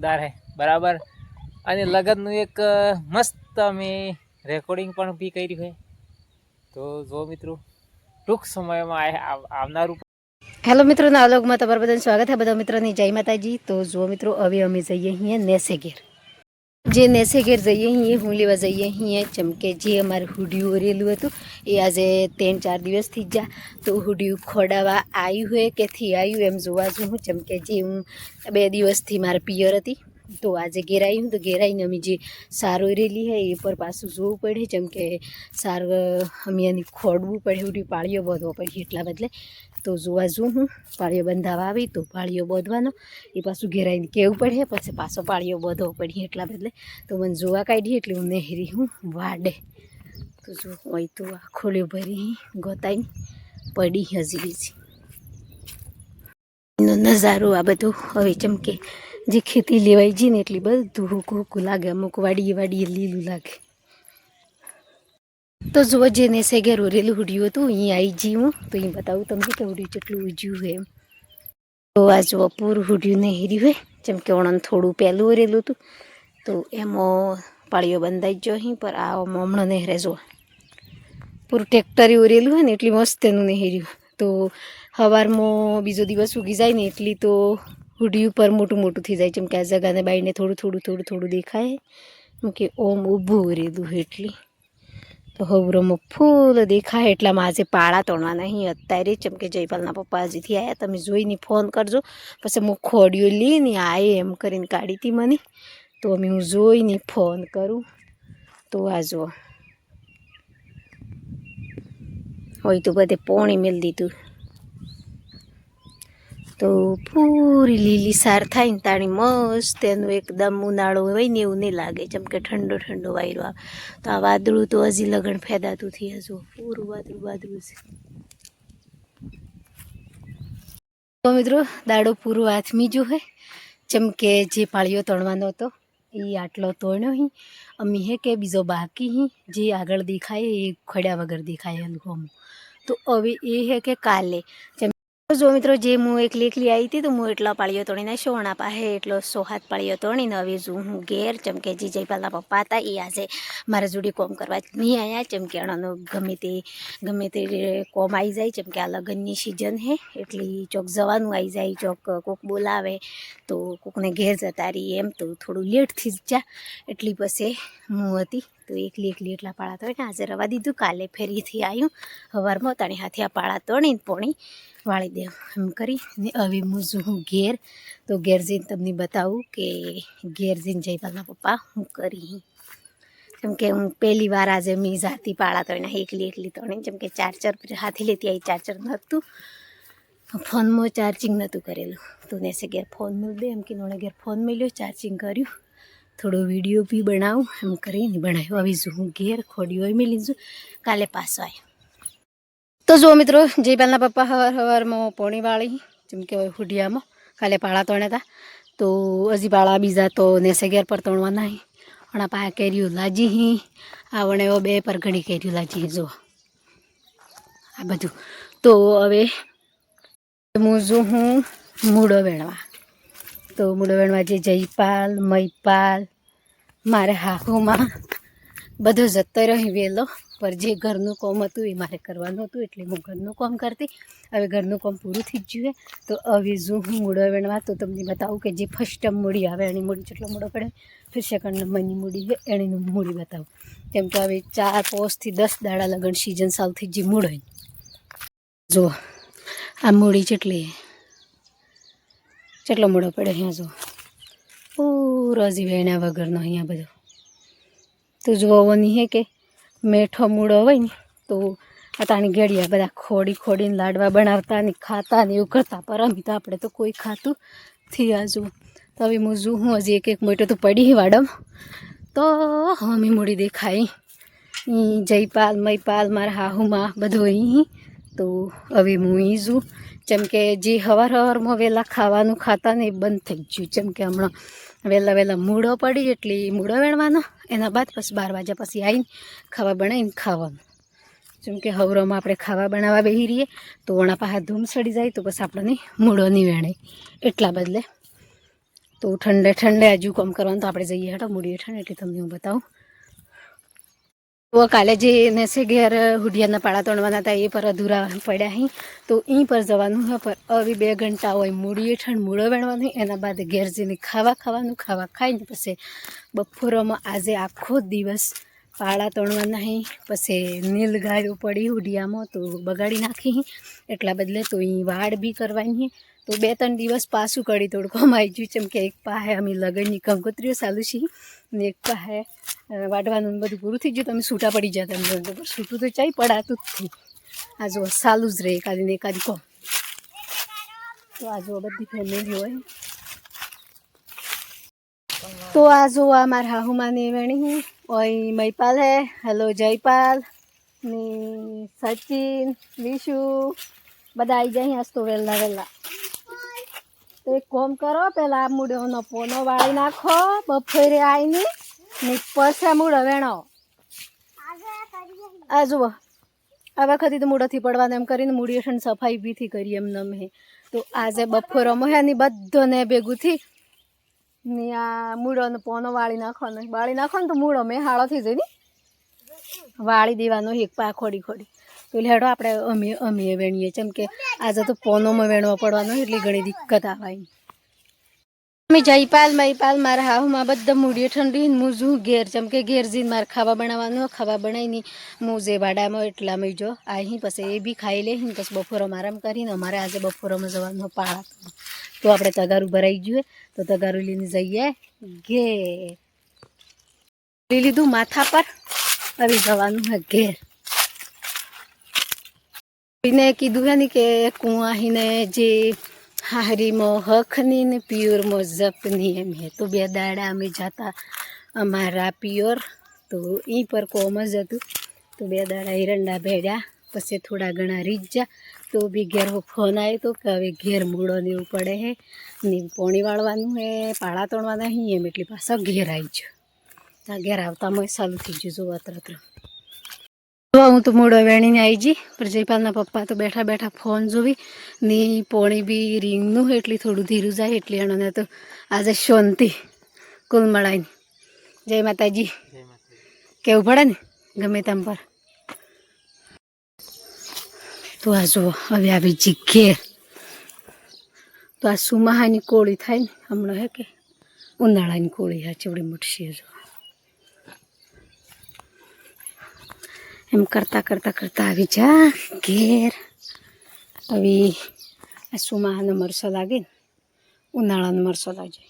दार है बराबर અને લગનનું એક મસ્ત અમે રેકોર્ડિંગ પણ બી કર્યું છે તો જો મિત્રો ટૂંક સમયમાં આવનારું હેલો મિત્રોના અલોગમાં તમારું બધાનું સ્વાગત છે બધા મિત્રોની જય માતાજી તો જો મિત્રો હવે અમે જઈએ અહીંયા નેસેગેર જે નેસેગેર જઈએ અહીંયા હું લેવા જઈએ અહીંયા ચમકે જે અમારું હુડિયું ઓરેલું હતું એ આજે 3-4 દિવસથી જ જા તો હુડિયું ખોડાવા આવ્યું હોય કેથી આવ્યું એમ જોવા જો હું ચમકે જે હું 2 દિવસથી મારા પિયર હતી તો આજે ઘેર આવી હું તો ઘેર આવીને અમે જે સાર ઓરેલી હે એ પર પાછું જોવું પડે જેમ કે સાર અમે એની ખોડવું પડે ઉડી પાળીઓ બાંધવો પડે એટલા બદલે તો જોવા જોઉં હું પાળીઓ બંધાવા આવી તો પાળીઓ બાંધવાનો એ પાછું ઘેર આવીને કહેવું પડે પછી પાછો પાળીઓ બાંધવો પડે એટલા બદલે તો મને જોવા કાઢી એટલે હું નહેરી હું વાડે તો જો હોય તો આ ખોલ્યો ભરી ગોતાઈને પડી હજી બીજી નજારો આ બધો હવે ચમકે જે ખેતી લેવાઈ જઈ ને એટલી બધું હુકું હુકું લાગે અમુક વાડીએ લીલું લાગે તો જુઓ જે નેસેગેર ઓરેલું હુડિયું હતું અહીંયા આવી જઈ હું તો અહીં બતાવું તમને કે હુડિયું કેટલું ઉજ્યું હોય એમ તો આ જુઓ પૂરું હુડિયું નેહર્યું હોય જેમ કે ઓણન થોડું પહેલું ઓરેલું હતું તો એમાં પાળીઓ બંધાઈ ગયો અહીં પર આ હમણાં નેહરે જુઓ પૂરું ટ્રેક્ટરે ઓરેલું હોય ને એટલી મસ્ત એનું નેહર્યું તો સવારમાં બીજો દિવસ ઉગી જાય ને એટલી તો હુડિયું પર મોટું મોટું થઈ જાય જેમ કે આ જગાને બાઈને થોડું દેખાય એમ કે ઓમ ઊભું ઓરેલું એટલી તો હવરોમાં ફૂલ દેખાય એટલામાં આજે પાળા તોડવાના અહીં અત્યારે જેમ કે જયપાલના પપ્પા હજીથી આવ્યા તમે જોઈને ફોન કરજો પછી હું ખોડિયો લઈને આએ એમ કરીને કાઢી હતી મને તો અમે હું જોઈને ફોન કરું તો આ જો હોય તો બધે પોણી મેળ દીધું તો પૂરી લીલી સાર થાય ને તાણી મસ્ત એનું એકદમ ઉનાળો હોય ને એવું નહીં લાગે જેમ કે ઠંડો વાયરો આવે તો આ વાદળું તો હજી લગણ ફેદાતું થઈ હજુ પૂરું વાદળું છે તો મિત્રો દાડો પૂરો હાથમી જો હે જેમ કે જે પાળીઓ તોડવાનો હતો એ આટલો તોડ્યો હી અમી હે કે બીજો બાકી હી જે આગળ દેખાય એ ખડ્યા વગર દેખાય હલકોમ તો હવે એ હે કે કાલે જેમ જો મિત્રો જે હું એકલી આવી હતી તો હું એટલો પાળીઓ તોડીને સોણા પાસે એટલો 100 પાળીઓ તોડીને હવે જો હું ઘેર ચમકે જે જયપાલના પપ્પા હતા એ આજે મારા જોડે કોમ કરવા નહીં આવ્યા ચમકે એનો ગમે તે કોમ આવી જાય ચમકે આ લગ્નની સિઝન હે એટલે ચોક જવાનું આવી જાય ચોક કોક બોલાવે તો કોકને ઘેર જતા રહી એમ તો થોડું લેટથી જ જા એટલી પછી હું હતી તો એકલી એટલા પાળા તોડીને આજે રવા દીધું કાલે ફેરીથી આવ્યું સવારમાં તાણી હાથે આ પાળા તોડીને પોણી વાળી દે એમ કરી ને હવે હું ઘેર તો ઘેર જઈને તમને બતાવું કે ઘેર જઈને જયપાલના પપ્પા હું કરી જેમ કે હું પહેલી વાર આજે મેં જાતી પાળા તોડીને એકલી તોડીને જેમ કે ચાર્જર હાથી લેતી આવી ચાર્જર નહોતું ફોનમાં ચાર્જિંગ નહોતું કરેલું તો નેસે ઘેર ફોન મેળ દે એમ કે નોણે ઘેર ફોન મેળ્યો ચાર્જિંગ કર્યું થોડો વિડીયો બી બનાવું એમ કરીને બનાવ્યો હવે હું ઘેર ખોડ્યું હોય મેં લીધું કાલે પાછો આવ્યો તો જો મિત્રો જયપાલના પપ્પા સવારમાં પોણી વાળી જેમ કે હુડિયામાં કાલે પાળા તોડ્યા હતા તો હજી પાળા બીજા તો નેસેગેર પર તોડવાના હણા પાસે કેર્યું લાજી હી આવણે 2 પર ઘણી કેર્યું લાજી જો આ બધું તો હવે હું મૂળો વેણવા તો મૂળો વેણવા જે જયપાલ મયપાલ મારે હાહુમાં બધો જતો રહી વહેલો પર જે ઘરનું કામ હતું એ મારે કરવાનું હતું એટલે હું ઘરનું કામ કરતી હવે ઘરનું કામ પૂરું થઈ જ ગયું તો હવે જો હું મૂળો વેણવા તો તમને બતાવું કે જે ફર્સ્ટ મૂડી આવે એની મૂડી જેટલો મૂળો પડે ફિર સેકન્ડ નંબરની મૂડી છે એની મૂડી બતાવું કેમ કે હવે 4-5 થી 10 દાડા લગન સિઝન સાવથી જે મૂળ હોય જો આ મૂડી જેટલો મૂળો પડે અહીંયા જો પૂરો હજી વેણ્યા વગરનો અહીંયા બધો તો જોવાની હે કે મેઠો મૂળો હોય ને તો આતાની ઘેડિયા બધા ખોડીને લાડવા બનાવતા ને ખાતા ને એવું કરતા પર અમે તો આપણે તો કોઈ ખાતું થયા જો તો હવે હું હજી એક મોટો તો પડી વાડમ તો અમે મૂડી દેખાય જયપાલ મયપાલ મારા હાહુમાં બધું અહીં તો હવે હું અહીં જેમ કે જે સવારમાં વહેલા ખાવાનું ખાતા ને એ બંધ થઈ ગયું જેમ કે હમણાં વહેલા મૂળો પડી એટલે મૂળો વેણવાનો એના બાદ પછી 12 વાગ્યા પછી આવીને ખાવા બનાવીને ખાવાનું જેમ કે હવરોમાં આપણે ખાવા બનાવવા બેસી રહીએ તો વણા પાસે ધૂમ સડી જાય તો પછી આપણને મૂળો નહીં વેણે એટલા બદલે તો ઠંડે ઠંડે હજુ કામ કરવાનું તો આપણે જઈએ હેઠો મૂડીએ ઠંડે એટલે તમને હું બતાવું. તો કાલે જે ને છે ઘેર હુડિયાના પાળા તોડવાના હતા એ પર અધૂરા પડ્યા અહીં, તો અહીં પર જવાનું હોય પર હવે 2 ઘંટા હોય મૂડીએ ઠંડ મૂળો વેણવાનું, એના બાદ ઘેર જઈને ખાવાનું, ખાવા ખાઈને પછી બપોરમાં આજે આખો દિવસ પાળા તોડવાના અહીં. પછી નીલ ગાયો પડી હુડિયામાં તો બગાડી નાખી, એટલા બદલે તો અહીં વાડ બી કરવાની. તો 2-3 દિવસ પાછું કડી તોડવામાં આવી ગયું, જેમ કે એક પાસે અમે લગનની કંકોત્રીઓ ચાલુ છે ને એક પાસે વાઢવાનું બધું પૂરું થઈ ગયું. તમે છૂટા પડી જતા એમ છૂટું તો ચાઈ પડાતું જ થઈ. આ જો ચાલુ જ રહે એકાદી ને એકાદી કોમ. તો આ જો બધી ફેમિલી હોય. તો આ જો આ મારા હાહુમાની વેણી હું ઓય મહિપાલ હે. હેલો જયપાલ ને સચિન વિશુ બધા આવી જાય આજ તો વહેલા. તો એક કોમ કરો, પેલા આ મૂળોનો પોનો વાળી નાખો બપોરે આવીને ને પછી મૂળો વેણો. આ જુઓ આ વખતે તો મૂળોથી પડવાનું એમ કરીને મૂળી ઠંડ સફાઈ બીથી કરી એમ નમે. તો આજે બપોરમાં હે ની બધોને ભેગું થી ને આ મૂળોનો પોનો વાળી નાખવાનો. વાળી નાખો ને તો મૂળો મેં હાળો થઈ જાય ને વાળી દેવાનો એક પા ખોડી. તો લેડો આપણે અમે વેણીએ, જેમ કે આજે તો પોનોમાં વેણવા પડવાનો એટલી ઘણી દિક્કત આવે. અમે જયપાલ મારા હાહુમાં બધા મૂડીએ ઠંડી હું જું ઘેર, જેમ કે ઘેર જઈને મારે ખાવા બનાવવાનું. ખાવા બનાવીને હું જે વાડામાં એટલા મેં જો અહીં પછી એ બી ખાઈ લે. પછી બપોરમાં આરામ કરીને અમારે આજે બપોરમાં જવાનું પાળા. તો આપણે તગારું ભરાઈ ગયું, તો તગારું લઈને જઈએ ઘેર. લઈ લીધું માથા પર, હવે જવાનું હે ઘેર. એને કીધું હે ને કે કુંવાહીને જે હારીમાં હખની ને પિયોરમાં જપની એમ હે. તો 2 દાડા અમે જતા અમારા પિયોર, તો એ પર કોમ જ હતું. તો 2 દાડા હિરંડા ભેડ્યા, પછી થોડા ઘણા રીઝા. તો બી ઘેર ફોન આવ્યો તો કે હવે ઘેર મૂળો ને એવું પડે હે ને પોણી વાળવાનું હે, પાળા તોડવાના હી એમ એટલે પાછા ઘેર આવી ગયો. ત્યાં ઘેર આવતામાં ચાલુ થઈ ગયું જો અત્ર. હું તો મૂળો વેણીને આવી જી, પણ જયપાલના પપ્પા તો બેઠા ફોન જોવી ને પોણી બી રીંગનું એટલી થોડું ધીરું જાય એટલે એને તો આજે શાંતિ કુલ મળાઈને. જય માતાજી કેવું પડે ને ગમે તેમ પર. તો આ જો હવે આવી જી ઘેર. તો આ સુમાહાની કોળી થાય ને હમણાં હે કે ઉનાળાની કોળી હા ચેવડી મોટી જો. એમ કરતા આવી જા ઘેર. હવે આ સુમાહાનો મરસો લાગે ને ઉનાળાનો મરસો લાગે.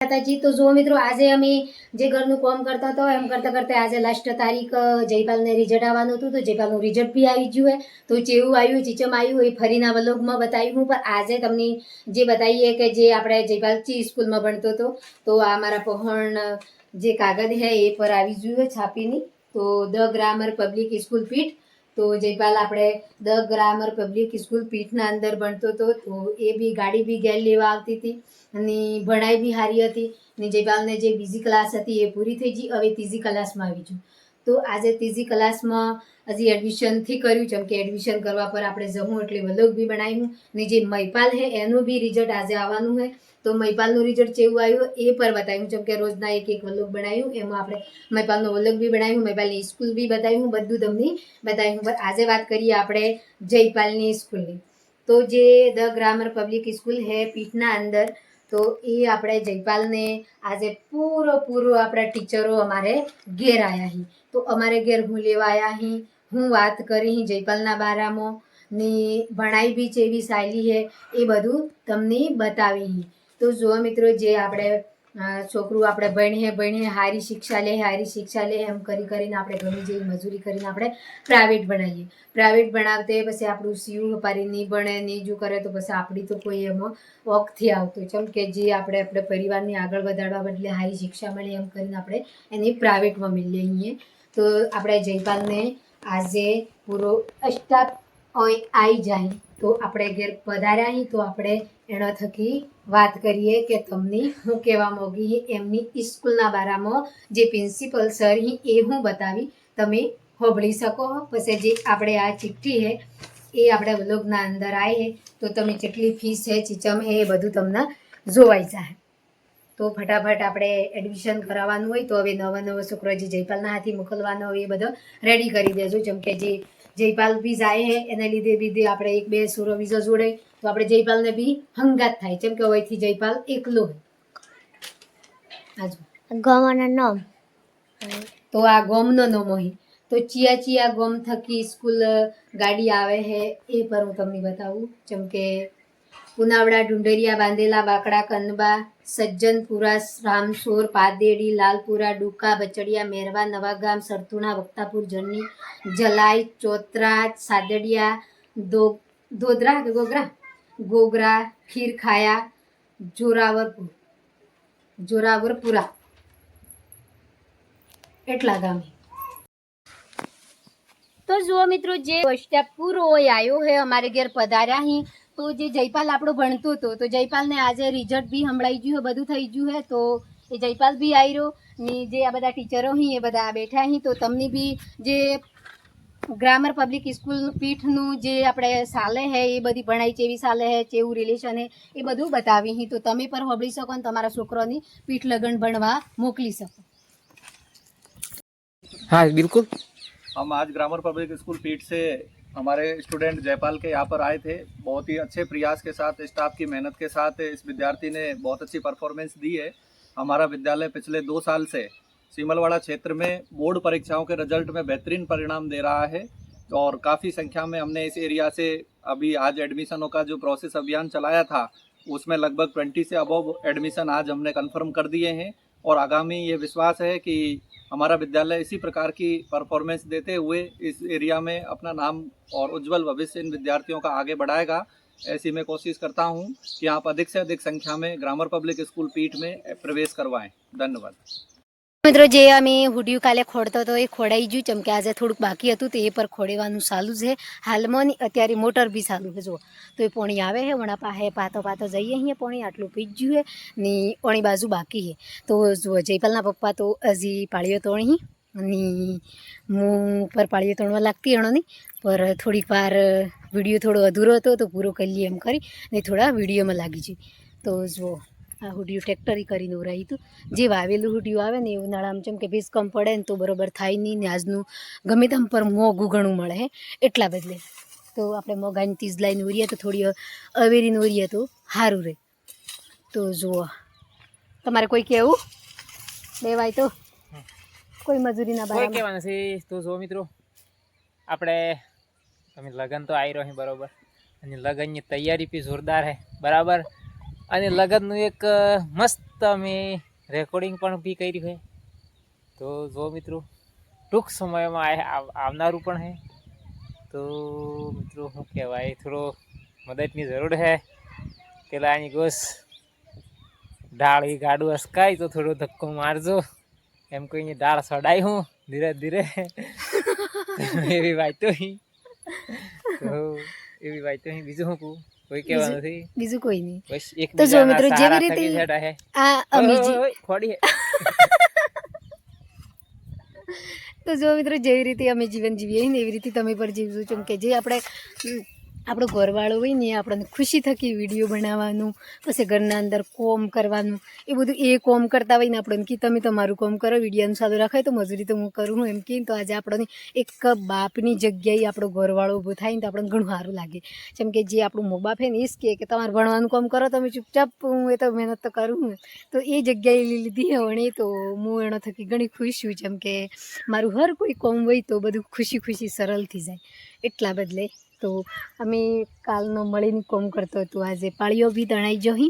માતાજી તો જો મિત્રો આજે અમે જે ઘરનું કામ કરતા હતો એમ કરતા આજે લાસ્ટ તારીખ જયપાલને રિઝલ્ટ આવવાનું હતું. તો જયપાલનું રિઝલ્ટ બી આવી ગયું હે. તો જેવું આવ્યું ચીચમ આવ્યું એ ફરીના વ્લોગમાં બતાવ્યું. પણ આજે તમને જે બતાવીએ કે જે આપણે જયપાલ ચી સ્કૂલમાં ભણતો હતો, તો આ મારા પહોણ જે કાગળ હે એ પર આવી ગયું છાપીની. તો ધ ગ્રામર પબ્લિક સ્કૂલ પીઠ. તો જયપાલ આપણે ધ ગ્રામર પબ્લિક સ્કૂલ પીઠના અંદર ભણતો હતો. તો એ બી ગાડી બી ઘેર લેવા આવતી હતી અને ભણાઈ બી સારી હતી. ને જયપાલને જે બીજી ક્લાસ હતી એ પૂરી થઈ ગઈ, હવે 3જી ક્લાસમાં આવી ગયું. તો આજે 3જી ક્લાસમાં હજી એડમિશનથી કર્યું, જેમ કે એડમિશન કરવા પર આપણે જવું એટલે વ્લોગ બી બનાવ્યું. ને જે મહિપાલ હે એનું બી રિઝલ્ટ આજે આવવાનું હે. તો મહિપાલનું રિઝલ્ટ કેવું આવ્યું એ પર બતાવ્યું, જેમ કે રોજના એક વ્લોગ બનાવ્યું. એમાં આપણે મહિપાલનો વ્લોગ બી બનાવ્યું, મહિપાલની સ્કૂલ બી બતાવ્યું, બધું તમને બતાવ્યું. પણ આજે વાત કરીએ આપણે જયપાલની સ્કૂલની. તો જે ધ ગ્રામર પબ્લિક સ્કૂલ હે પીઠના અંદર, તો એ આપણે જયપાલને આજે પૂરો આપણા ટીચરો અમારે ઘેર આવ્યા અહીં. તો અમારે ઘેર હું લેવા આવ્યા અહીં, હું વાત કરી જયપાલના બારામાં ને ભણાઈ બી છે એવી સાયલી હે એ બધું તમને બતાવી. તો જો મિત્રો જે આપણે છોકરું આપણે ભણીએ સારી શિક્ષા લે એમ કરીને આપણે ઘણી જેવી મજૂરી કરીને આપણે પ્રાઇવેટ ભણાવીએ. પ્રાઇવેટ ભણાવતે પછી આપણું સીવું હપારી નહીં ભણે નહીં જો કરે તો પછી આપણી તો કોઈ એમાં વખથી આવતો જેમ કે જે આપણે પરિવારને આગળ વધારવા બદલે સારી શિક્ષા મળે એમ કરીને આપણે એની પ્રાઇવેટમાં મળીએ છીએ. તો આપણે જયપાલને આજે પૂરો સ્ટાફ આવી જાય તો આપણે ઘેર પધાર્યા અહીં. તો આપણે એના થકી વાત કરીએ કે તમને હું કહેવા માંગી એમની સ્કૂલના બારામાં જે પ્રિન્સિપલ સર એ હું બતાવી તમે હોબળી શકો. પછી જે આપણે આ ચિઠ્ઠી છે એ આપણે વ્લોગના અંદર આવીએ તો તમે જેટલી ફીસ છે ચીચમ છે એ બધું તમને જોવાઈ જાય. તો ફટાફટ આપણે એડમિશન કરાવવાનું હોય તો હવે નવા છોકરો જે જયપાલના હાથી મોકલવાનો હોય એ બધો રેડી કરી દેજો. જેમ કે જે જયપાલ બી જાય છે એના લીધે આપણે એક બે સુરો બીજો જોડે તો આપણે જયપાલને બી હંગાત થાય. જેમ કે હોયથી જયપાલ એકલો હોય તો આ ગોમનો નામ હોય તો ચિયા ગોમ થકી સ્કૂલ ગાડી આવે છે એ પર હું તમને બતાવું. જેમ કે પુનાવડા, ડુંડરિયા, બાંદેલા, બાકડા, કનબા, સજ્જનપુરા, રામસોર, પાદેડી, લાલપુરા, ડુકા, બચડિયા, મેરવા, નવાગામ, સરથુણા, વક્તાપુર, જરની, જલાઈ, ચોતરા, સાદડિયા, દોદરા કે ગોગરા, ખીરખાયા, જોરાવરપુરા એટલા ગામે. તો જુઓ મિત્રો, જે બસ સ્ટેપ પૂરો હોય આવ્યો હે અમારે ઘેર પધાર્યા હી. તો જે જયપાલ આપણો ભણતો હતો તો જયપાલને આજે રિઝલ્ટ બી સંભળાઈ ગયું, બધું થઈ ગયું હે. તો એ જયપાલ બી આવી રહ્યો ને જે આ બધા ટીચરો હી એ બધા બેઠા હી. તો તમને બી જે ગ્રામર પબ્લિક સ્કૂલ પીઠનું જે આપણે સાલે હે એ બધી ભણાઈ ચેવી સાલે હે, ચેવું રિલેશન હે એ બધું બતાવી હી. તો તમે પણ સાંભળી શકો ને તમારા છોકરોની પીઠ લગન ભણવા મોકલી શકો. हाँ बिल्कुल. हम आज ग्रामर पब्लिक स्कूल पीठ से हमारे स्टूडेंट जयपाल के यहाँ पर आए थे. बहुत ही अच्छे प्रयास के साथ, स्टाफ की मेहनत के साथ इस विद्यार्थी ने बहुत अच्छी परफॉर्मेंस दी है. हमारा विद्यालय पिछले 2 साल से सीमलवाड़ा क्षेत्र में बोर्ड परीक्षाओं के रिजल्ट में बेहतरीन परिणाम दे रहा है और काफ़ी संख्या में हमने इस एरिया से अभी आज एडमिशनों का जो प्रोसेस अभियान चलाया था उसमें लगभग 20 से अबव एडमिशन आज हमने कंफर्म कर दिए हैं. और आगामी ये विश्वास है कि हमारा विद्यालय इसी प्रकार की परफॉर्मेंस देते हुए इस एरिया में अपना नाम और उज्जवल भविष्य इन विद्यार्थियों का आगे बढ़ाएगा. ऐसी मैं कोशिश करता हूं कि आप अधिक से अधिक संख्या में ग्रामर पब्लिक स्कूल पीठ में प्रवेश करवाएं. धन्यवाद. મિત્રો, જે અમે હુડિયું કાલે ખોડતો હતો એ ખોડાઈ ગયું. ચમ કે આજે થોડુંક બાકી હતું તો એ પર ખોડવાનું ચાલુ છે હાલમાં. અત્યારે મોટર બી ચાલુ છે. જો તો એ પોણી આવે છે વણા પાસે પાતો જઈએ અહીંયા પોણી આટલું પી ગયું છે ને પોણી બાજુ બાકી છે. તો જો જયપાલના પપ્પા તો હજી પાળીઓ તોણી અને હું પર પાળીઓ તોડવા લાગતી હણોની પર થોડીક વાર વિડીયો થોડો અધૂરો હતો તો પૂરો કરી લઈએ એમ કરી ને થોડા વિડીયોમાં લાગી જઈ. તો જો આ હુડિયું ટ્રેક્ટરી કરીને ઉરાયું હતું. જે વાવેલું હુડિયું આવે ને એ ઉનાળામાં જેમ કે ભેજ કમ પડે ને તો બરાબર થાય નહીં ને આજનું ગમે તેમ પર મોંઘું ઘણું મળે હે એટલા બદલે. તો આપણે મોગાની તીજ લાઈને ઉરીએ તો થોડી અવેરીને ઉરીએ તો સારું રહે. તો જુઓ, તમારે કોઈ કહેવું લેવાય તો કોઈ મજૂરીના કોઈ કહેવાનું છે તો જો મિત્રો, આપણે તમે લગન તો આવી રહ્યો બરાબર અને લગનની તૈયારી બી જોરદાર છે બરાબર. અને લગનનું એક મસ્ત અમે રેકોર્ડિંગ પણ બી કરી છે. તો જો મિત્રો, ટૂંક સમયમાં આવનારું પણ છે. તો મિત્રો શું કહેવાય, થોડો મદદની જરૂર છે. પેલા આની ગોસ ડાળી ગાડું અસકાય તો થોડો ધક્કો મારજો એમ કહીને ડાળ સડાઈ હું ધીરે ધીરે એવી વાતો બીજું શું કહું, કોઈ કહેવાનું નથી, બીજું કોઈ નહીં. બસ એક તો જો મિત્રો, જેવી રીતે આ અમીજી ખોડી તો જો મિત્રો, જેવી રીતે અમે જીવન જીવીએ ને એવી રીતે તમે પણ જીવજો. કેમ કે જે આપણે આપણો ઘરવાળો હોય ને આપણને ખુશી થકી વિડીયો બનાવવાનું, પછી ઘરના અંદર કોમ કરવાનું, એ બધું એ કોમ કરતા હોય ને આપણને કે તમે તમારું કોમ કરો, વિડીયોનું સારું રાખાય તો મજૂરી તો હું કરું હું એમ કહે. તો આજે આપણને એક બાપની જગ્યાએ આપણો ઘરવાળો ઊભો થાય ને તો આપણને ઘણું સારું લાગે. જેમ કે જે આપણું મા બાપ છે ને એ જ કહે કે તમારે ભણવાનું કામ કરો, તમે ચૂપચાપ, હું એ તો મહેનત તો કરું હું. તો એ જગ્યાએ લીધી વણે તો હું એનો થકી ઘણી ખુશ છું. જેમ કે મારું હર કોઈ કોમ હોય તો બધું ખુશી સરળ થઈ જાય એટલા બદલે. તો અમે કાલનો મળીને કોમ કરતો હતો. આજે પાળીઓ બી તણાઈ જઈ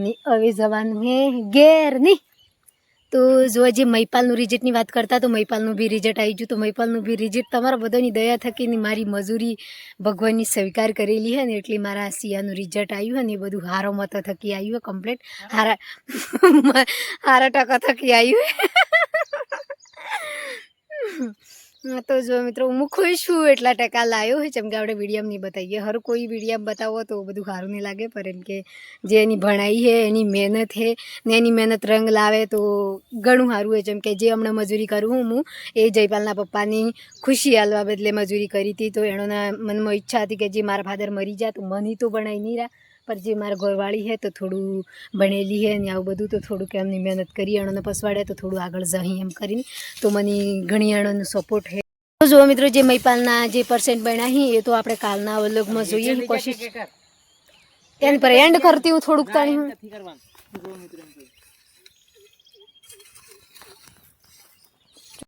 ને હવે જવાનું હે ઘેર નહીં. તો જો જે મહિપાલનું રિઝલ્ટની વાત કરતા તો મહિપાલનું બી રિઝલ્ટ આવી ગયું. તો મહિપાલનું બી રિઝલ્ટ તમારા બધાની દયા થકી ને મારી મજૂરી ભગવાનની સ્વીકાર કરેલી છે ને એટલે મારા સિયાનું રિઝલ્ટ આવ્યું ને એ બધું હારો મતો થકી આવ્યું કમ્પ્લીટ હારા ટકા થકી આવ્યું. તો જો મિત્રો હું ખુશ છું એટલા ટકા લાવ્યો હોય જેમ કે આપણે વિડીયમ નહીં બતાવીએ હર કોઈ વિડીયમ બતાવો તો બધું સારું નહીં લાગે પર એમ કે જે એની ભણાઈ છે એની મહેનત છે ને એની મહેનત રંગ લાવે તો ઘણું સારું હોય જેમ કે જે હમણાં મજૂરી કરું હું એ જયપાલના પપ્પાની ખુશી હાલવા બદલે મજૂરી કરી હતી તો એનોના મનમાં ઈચ્છા હતી કે જે મારા ફાધર મરી જાય તો મને તો ભણાઈ નહીં રહ્યા પર જે મારા ઘરવાળી છે તો થોડું ભણેલી છે ને આવું બધું તો થોડુંક એમની મહેનત કરી એણોને પસવાડે તો થોડું આગળ જઈ એમ કરીને તો મને ઘણી એણોનો સપોર્ટ છે તો જો મિત્રો જે મહિપાલના જે પર્સન્ટ બન્યા હી એ તો આપણે કાલના વ્લોગમાં જોઈએ કોશિશ એની પર એન્ડ કરતી હું થોડુંક તાણી હું નથી કરવાનું જો મિત્રો